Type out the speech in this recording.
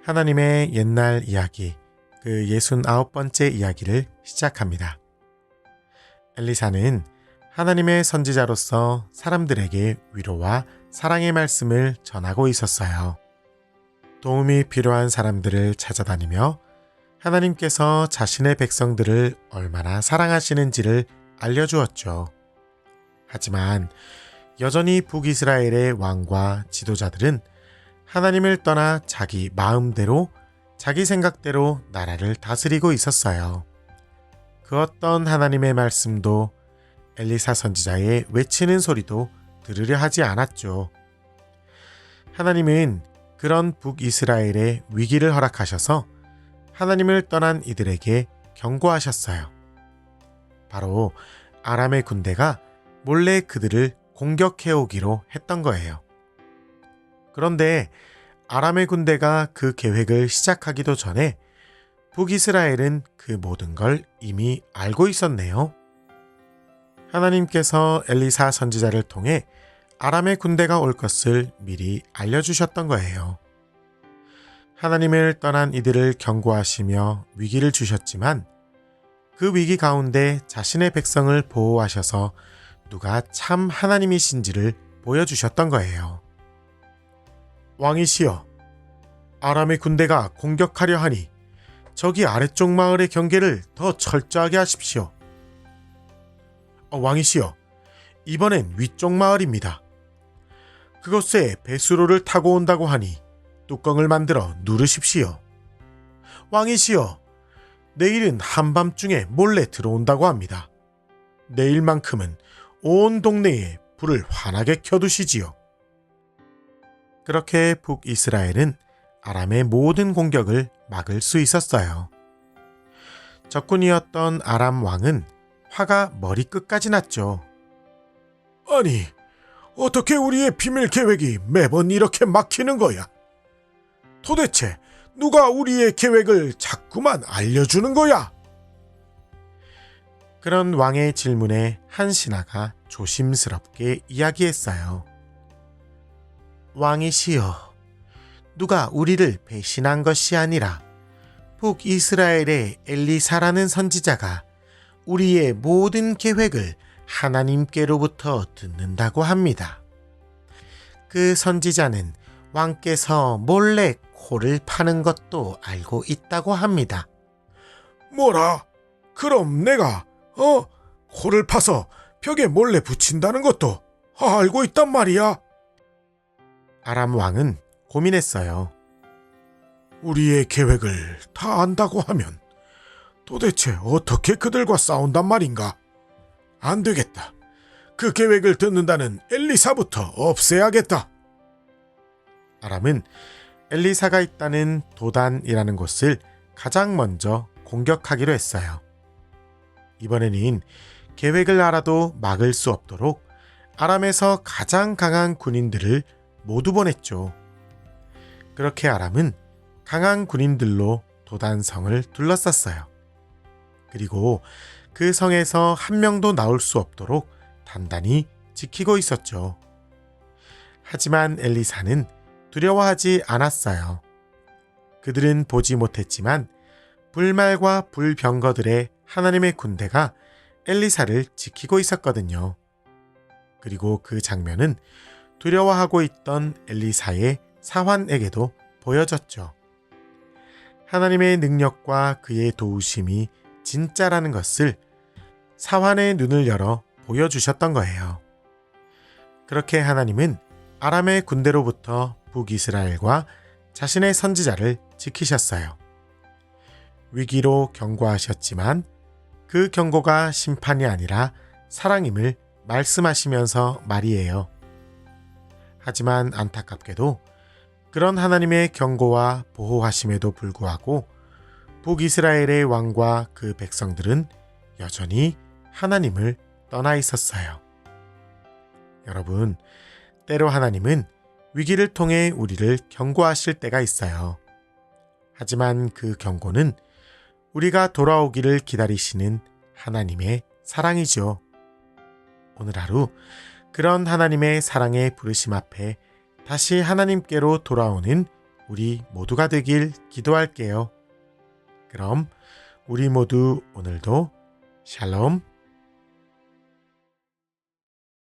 하나님의 옛날 이야기, 그 69번째 이야기를 시작합니다. 엘리사는 하나님의 선지자로서 사람들에게 위로와 사랑의 말씀을 전하고 있었어요. 도움이 필요한 사람들을 찾아다니며 하나님께서 자신의 백성들을 얼마나 사랑하시는지를 알려주었죠. 하지만 여전히 북이스라엘의 왕과 지도자들은 하나님을 떠나 자기 마음대로, 자기 생각대로 나라를 다스리고 있었어요. 그 어떤 하나님의 말씀도 엘리사 선지자의 외치는 소리도 들으려 하지 않았죠. 하나님은 그런 북이스라엘의 위기를 허락하셔서 하나님을 떠난 이들에게 경고하셨어요. 바로 아람의 군대가 몰래 그들을 공격해오기로 했던 거예요. 그런데 아람의 군대가 그 계획을 시작하기도 전에 북이스라엘은 그 모든 걸 이미 알고 있었네요. 하나님께서 엘리사 선지자를 통해 아람의 군대가 올 것을 미리 알려주셨던 거예요. 하나님을 떠난 이들을 경고하시며 위기를 주셨지만 그 위기 가운데 자신의 백성을 보호하셔서 누가 참 하나님이신지를 보여주셨던 거예요. 왕이시여, 아람의 군대가 공격하려 하니 저기 아래쪽 마을의 경계를 더 철저하게 하십시오. 왕이시여, 이번엔 위쪽 마을입니다. 그곳에 배수로를 타고 온다고 하니 뚜껑을 만들어 누르십시오. 왕이시여, 내일은 한밤중에 몰래 들어온다고 합니다. 내일만큼은 온 동네에 불을 환하게 켜두시지요. 그렇게 북이스라엘은 아람의 모든 공격을 막을 수 있었어요. 적군이었던 아람 왕은 화가 머리끝까지 났죠. 아니, 어떻게 우리의 비밀 계획이 매번 이렇게 막히는 거야? 도대체 누가 우리의 계획을 자꾸만 알려주는 거야? 그런 왕의 질문에 한 신하가 조심스럽게 이야기했어요. 왕이시여, 누가 우리를 배신한 것이 아니라 북이스라엘의 엘리사라는 선지자가 우리의 모든 계획을 하나님께로부터 듣는다고 합니다. 그 선지자는 왕께서 몰래 코를 파는 것도 알고 있다고 합니다. 뭐라? 그럼 내가 코를 파서 벽에 몰래 붙인다는 것도 알고 있단 말이야? 아람 왕은 고민했어요. 우리의 계획을 다 안다고 하면 도대체 어떻게 그들과 싸운단 말인가? 안 되겠다. 그 계획을 듣는다는 엘리사부터 없애야겠다. 아람은 엘리사가 있다는 도단이라는 곳을 가장 먼저 공격하기로 했어요. 이번에는 계획을 알아도 막을 수 없도록 아람에서 가장 강한 군인들을 모두 보냈죠. 그렇게 아람은 강한 군인들로 도단성을 둘러쌌어요. 그리고 그 성에서 한 명도 나올 수 없도록 단단히 지키고 있었죠. 하지만 엘리사는 두려워하지 않았어요. 그들은 보지 못했지만 불말과 불병거들의 하나님의 군대가 엘리사를 지키고 있었거든요. 그리고 그 장면은 두려워하고 있던 엘리사의 사환에게도 보여졌죠. 하나님의 능력과 그의 도우심이 진짜라는 것을 사환의 눈을 열어 보여주셨던 거예요. 그렇게 하나님은 아람의 군대로부터 북이스라엘과 자신의 선지자를 지키셨어요. 위기로 경고하셨지만 그 경고가 심판이 아니라 사랑임을 말씀하시면서 말이에요. 하지만 안타깝게도 그런 하나님의 경고와 보호하심에도 불구하고 북이스라엘의 왕과 그 백성들은 여전히 하나님을 떠나 있었어요. 여러분, 때로 하나님은 위기를 통해 우리를 경고하실 때가 있어요. 하지만 그 경고는 우리가 돌아오기를 기다리시는 하나님의 사랑이죠. 오늘 하루 그런 하나님의 사랑의 부르심 앞에 다시 하나님께로 돌아오는 우리 모두가 되길 기도할게요. 그럼 우리 모두 오늘도 샬롬